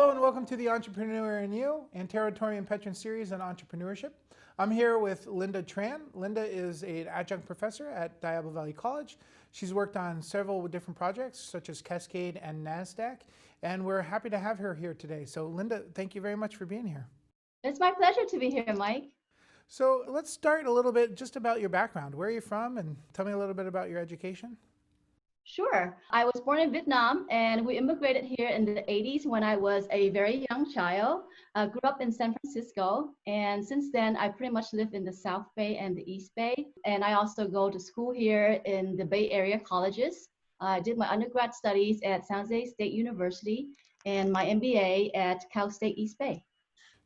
Hello and welcome to the Entrepreneur and You and Territory and Petron series on entrepreneurship. I'm here with Linda Tran. Linda is an adjunct professor at DIABLO Valley College. She's worked on several different projects such as Cascade and NASDAQ, and we're happy to have her here today. So Linda, thank you very much for being here. It's my pleasure to be here, Mike. So let's start a little bit just about your background. Where are you from, and tell me a little bit about your education. Sure. I was born in Vietnam and we immigrated here in the 80s when I was a very young child. I grew up in San Francisco, and since then I pretty much live in the South Bay and the East Bay. And I also go to school here in the Bay Area colleges. I did my undergrad studies at San Jose State University and my MBA at Cal State East Bay.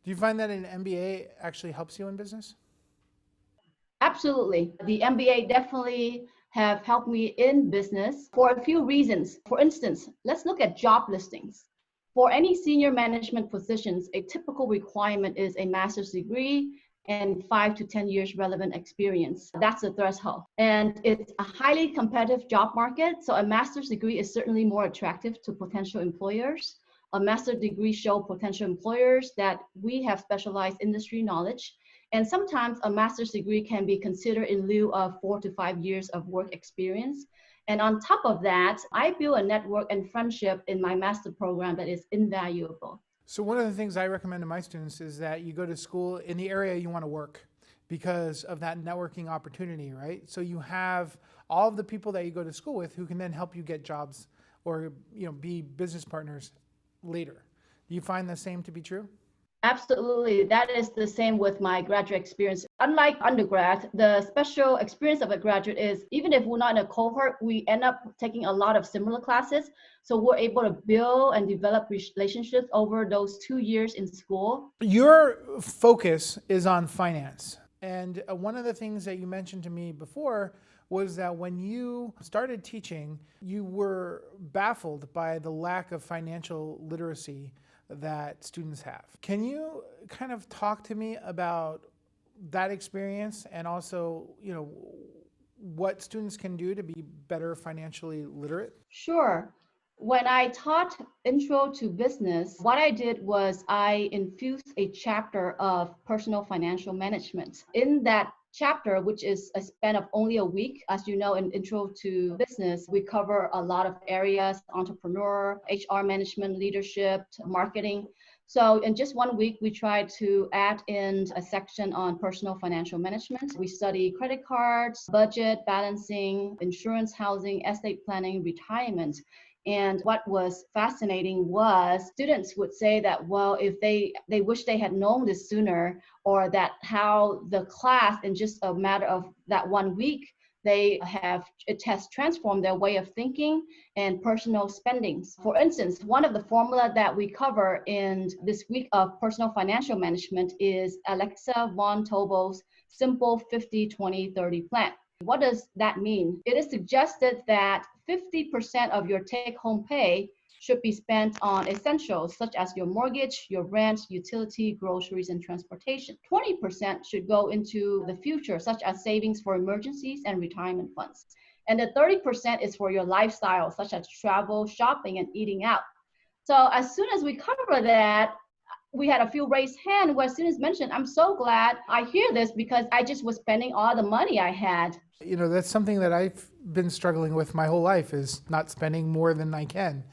Do you find that an MBA actually helps you in business? Absolutely. The MBA definitely have helped me in business for a few reasons. For instance, let's look at job listings. For any senior management positions, a typical requirement is a master's degree and 5 to 10 years relevant experience. That's the threshold. And it's a highly competitive job market, so a master's degree is certainly more attractive to potential employers. A master's degree shows potential employers that we have specialized industry knowledge. And sometimes a master's degree can be considered in lieu of 4 to 5 years of work experience. And on top of that, I built a network and friendship in my master program that is invaluable. So one of the things I recommend to my students is that you go to school in the area you want to work because of that networking opportunity, right? So you have all of the people that you go to school with who can then help you get jobs or be business partners later. Do you find the same to be true? Absolutely. That is the same with my graduate experience. Unlike undergrad, the special experience of a graduate is even if we're not in a cohort, we end up taking a lot of similar classes. So we're able to build and develop relationships over those 2 years in school. Your focus is on finance. And one of the things that you mentioned to me before was that when you started teaching, you were baffled by the lack of financial literacy that students have. Can you kind of talk to me about that experience and also, what students can do to be better financially literate? Sure. When I taught Intro to Business, what I did was I infused a chapter of personal financial management. In that chapter, which is a span of only a week, as you know, in Intro to Business, we cover a lot of areas: entrepreneur, HR management, leadership, marketing. So in just 1 week, we tried to add in a section on personal financial management. We study credit cards, budget, balancing, insurance, housing, estate planning, retirement. And what was fascinating was students would say that, well, if they wish they had known this sooner, or that how the class in just a matter of that 1 week, it has transformed their way of thinking and personal spendings. For instance, one of the formula that we cover in this week of personal financial management is Alexa von Tobel's simple 50-20-30 plan. What does that mean? It is suggested that 50% of your take-home pay should be spent on essentials such as your mortgage, your rent, utility, groceries, and transportation. 20% should go into the future, such as savings for emergencies and retirement funds. And the 30% is for your lifestyle, such as travel, shopping, and eating out. So as soon as we cover that, we had a few raised hands where students mentioned, I'm so glad I hear this because I just was spending all the money I had. That's something that I've been struggling with my whole life, is not spending more than I can.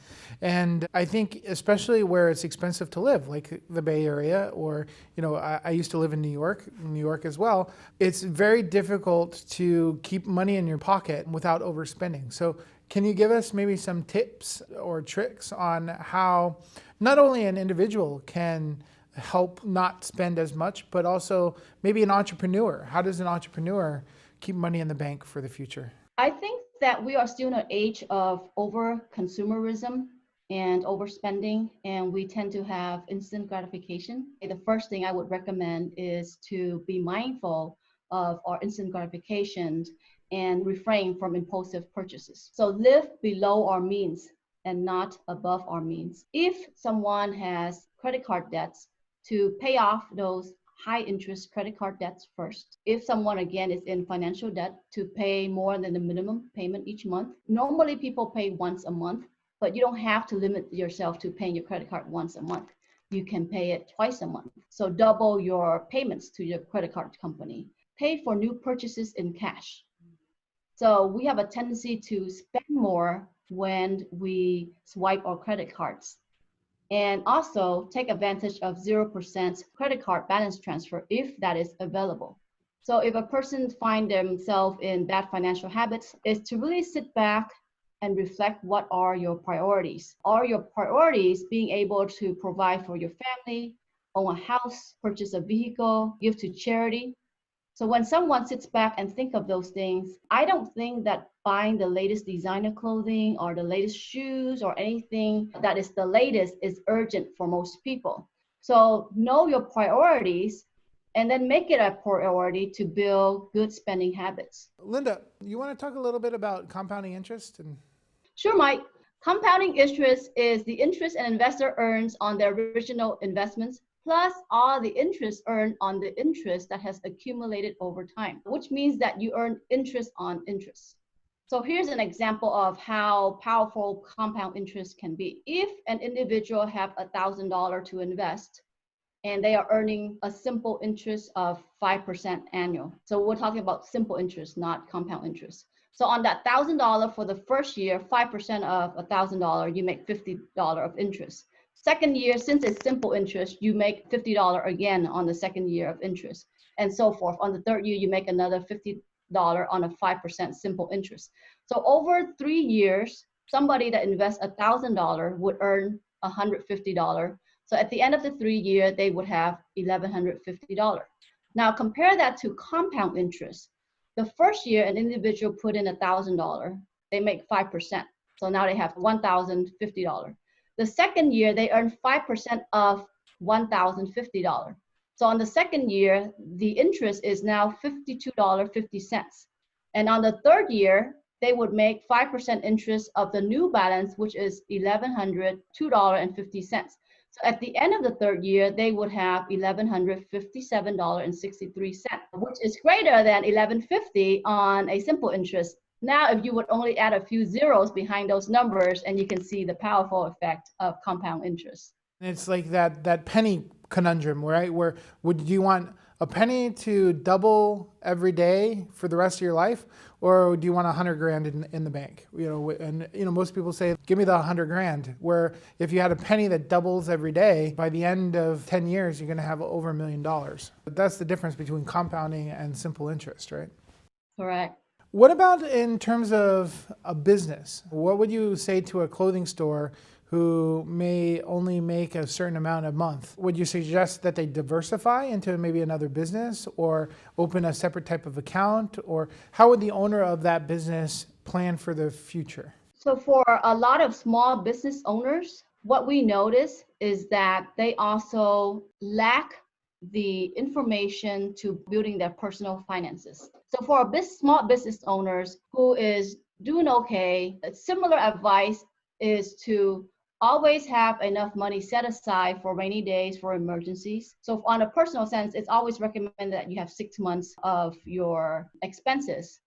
And I think especially where it's expensive to live, like the Bay Area, or, I used to live in New York as well. It's very difficult to keep money in your pocket without overspending. So can you give us maybe some tips or tricks on how not only an individual can help not spend as much, but also maybe an entrepreneur? How does an entrepreneur keep money in the bank for the future? I think that we are still in an age of over-consumerism and overspending, and we tend to have instant gratification. The first thing I would recommend is to be mindful of our instant gratification and refrain from impulsive purchases. So live below our means and not above our means. If someone has credit card debts, to pay off those high interest credit card debts first. If someone again is in financial debt, to pay more than the minimum payment each month. Normally people pay once a month, but you don't have to limit yourself to paying your credit card once a month. you can pay it twice a month. So double your payments to your credit card company. Pay for new purchases in cash. So we have a tendency to spend more when we swipe our credit cards. And also take advantage of 0% credit card balance transfer if that is available. So if a person finds themselves in bad financial habits, is to really sit back and reflect what are your priorities. Are your priorities being able to provide for your family, own a house, purchase a vehicle, give to charity? So when someone sits back and think of those things, I don't think that buying the latest designer clothing or the latest shoes or anything that is the latest is urgent for most people. So know your priorities and then make it a priority to build good spending habits. Linda, you want to talk a little bit about compounding interest? Sure, Mike. Compounding interest is the interest an investor earns on their original investments plus all the interest earned on the interest that has accumulated over time, which means that you earn interest on interest. So here's an example of how powerful compound interest can be. If an individual have $1,000 to invest and they are earning a simple interest of 5% annual. So we're talking about simple interest, not compound interest. So on that $1,000 for the first year, 5% of $1,000, you make $50 of interest. Second year, since it's simple interest, you make $50 again on the second year of interest, and so forth. On the third year, you make another $50 on a 5% simple interest. So over 3 years, somebody that invests $1,000 would earn $150. So at the end of the 3 year, they would have $1,150. Now compare that to compound interest. The first year, an individual put in $1,000, they make 5%. So now they have $1,050. The second year, they earn 5% of $1,050. So on the second year, the interest is now $52.50. And on the third year, they would make 5% interest of the new balance, which is $1,102.50. So at the end of the third year, they would have $1,157.63, which is greater than $1,150 on a simple interest. Now, if you would only add a few zeros behind those numbers, and you can see the powerful effect of compound interest. It's like that penny conundrum, right? Where would you want a penny to double every day for the rest of your life, or do you want 100 grand in the bank? And most people say, give me the 100 grand. Where if you had a penny that doubles every day, by the end of 10 years, you're going to have over $1 million. But that's the difference between compounding and simple interest, right? Correct. What about in terms of a business? What would you say to a clothing store who may only make a certain amount a month? Would you suggest that they diversify into maybe another business or open a separate type of account? Or how would the owner of that business plan for the future? So for a lot of small business owners, what we notice is that they also lack the information to building their personal finances. So for a small business owners who is doing okay, a similar advice is to always have enough money set aside for rainy days, for emergencies. So on a personal sense, it's always recommended that you have 6 months of your expenses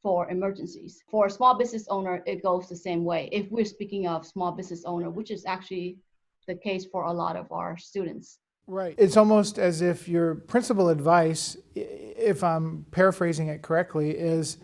for emergencies. For a small business owner, it goes the same way. If we're speaking of small business owner, which is actually the case for a lot of our students. Right. It's almost as if your principal advice, if I'm paraphrasing it correctly, is,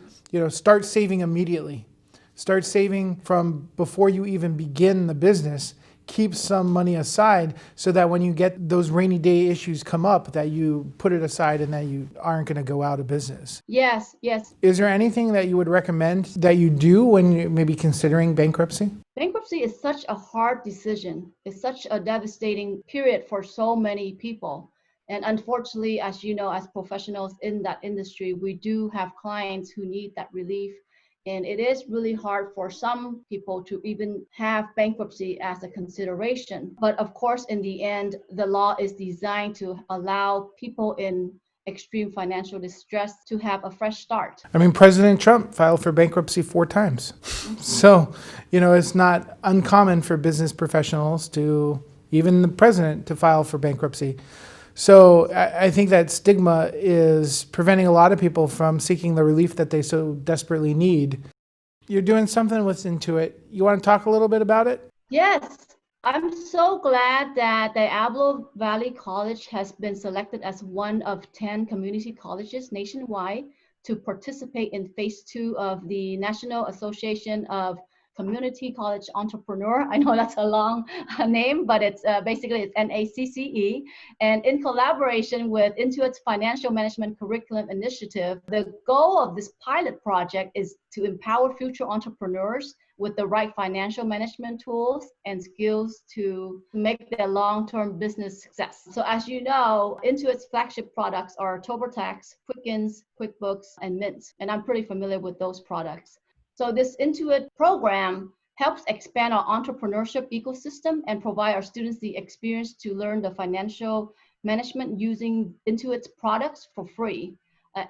start saving immediately. Start saving from before you even begin the business. Keep some money aside so that when you get those rainy day issues come up, that you put it aside and that you aren't going to go out of business. Yes. Is there anything that you would recommend that you do when you're maybe considering bankruptcy? Bankruptcy is such a hard decision. It's such a devastating period for so many people. And unfortunately, as you know, as professionals in that industry, we do have clients who need that relief. And it is really hard for some people to even have bankruptcy as a consideration. But of course, in the end, the law is designed to allow people in extreme financial distress to have a fresh start. President Trump filed for bankruptcy 4 times. So, it's not uncommon for business professionals to, even the president, to file for bankruptcy. So I think that stigma is preventing a lot of people from seeking the relief that they so desperately need. You're doing something with Intuit. You want to talk a little bit about it? Yes. I'm so glad that Diablo Valley College has been selected as one of 10 community colleges nationwide to participate in phase 2 of the National Association of Community College Entrepreneur. I know that's a long name, but it's basically it's NACCE. And in collaboration with Intuit's Financial Management Curriculum Initiative, the goal of this pilot project is to empower future entrepreneurs with the right financial management tools and skills to make their long-term business success. So as you know, Intuit's flagship products are TurboTax, Quickens, QuickBooks, and Mint. And I'm pretty familiar with those products. So this Intuit program helps expand our entrepreneurship ecosystem and provide our students the experience to learn the financial management using Intuit's products for free.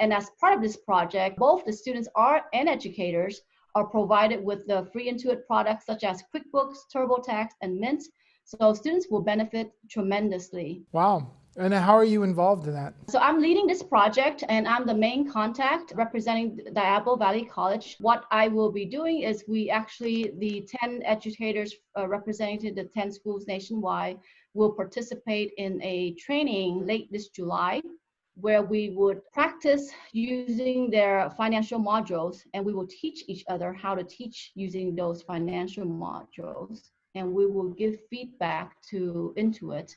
And as part of this project, both the students and educators are provided with the free Intuit products such as QuickBooks, TurboTax, and Mint. So students will benefit tremendously. Wow. And how are you involved in that? So I'm leading this project and I'm the main contact representing Diablo Valley College. What I will be doing is the 10 educators representing the 10 schools nationwide will participate in a training late this July where we would practice using their financial modules and we will teach each other how to teach using those financial modules. And we will give feedback to Intuit.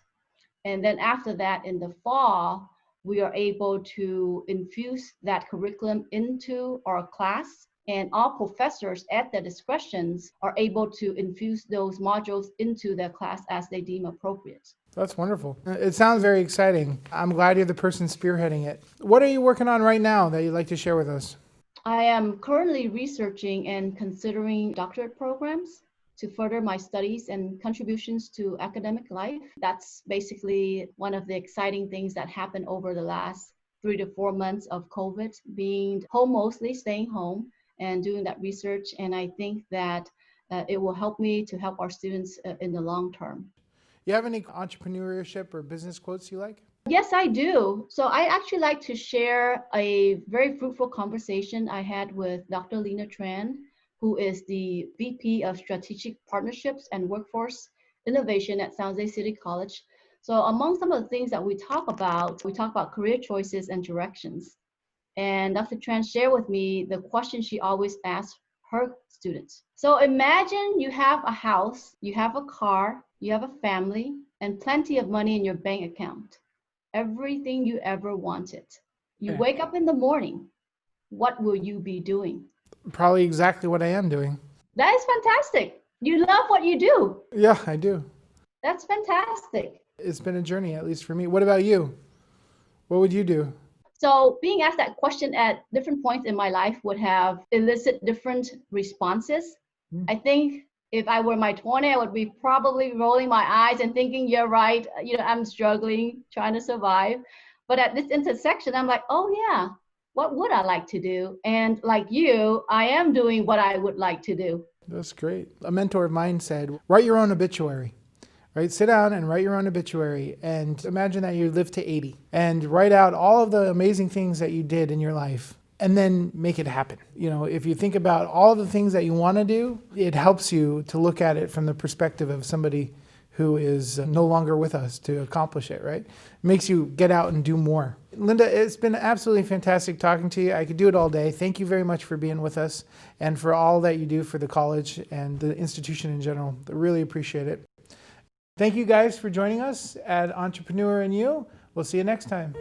And then after that, in the fall, we are able to infuse that curriculum into our class. And all professors at their discretions are able to infuse those modules into their class as they deem appropriate. That's wonderful. It sounds very exciting. I'm glad you're the person spearheading it. What are you working on right now that you'd like to share with us? I am currently researching and considering doctorate programs to further my studies and contributions to academic life. That's basically one of the exciting things that happened over the last 3 to 4 months of COVID, being home mostly, staying home and doing that research. And I think that it will help me to help our students in the long term. You have any entrepreneurship or business quotes you like? Yes, I do. So I actually like to share a very fruitful conversation I had with Dr. Lena Tran, who is the VP of Strategic Partnerships and Workforce Innovation at San Jose City College. So among some of the things that we talk about career choices and directions. And Dr. Tran shared with me the question she always asks her students. So imagine you have a house, you have a car, you have a family, and plenty of money in your bank account. Everything you ever wanted. You wake up in the morning, what will you be doing? Probably exactly what I am doing. That is fantastic. You love what you do. Yeah, I do. That's fantastic. It's been a journey, at least for me. What about you? What would you do? So being asked that question at different points in my life would have elicited different responses. I think if I were my 20, I would be probably rolling my eyes and thinking, you're right, I'm struggling, trying to survive. But at this intersection, I'm like, oh yeah, what would I like to do? And like you, I am doing what I would like to do. That's great. A mentor of mine said, write your own obituary. Right? Sit down and write your own obituary and imagine that you live to 80 and write out all of the amazing things that you did in your life and then make it happen. If you think about all of the things that you want to do, it helps you to look at it from the perspective of somebody who is no longer with us to accomplish it, right? It makes you get out and do more. Linda, it's been absolutely fantastic talking to you. I could do it all day. Thank you very much for being with us and for all that you do for the college and the institution in general. I really appreciate it. Thank you guys for joining us at Entrepreneur and You. We'll see you next time.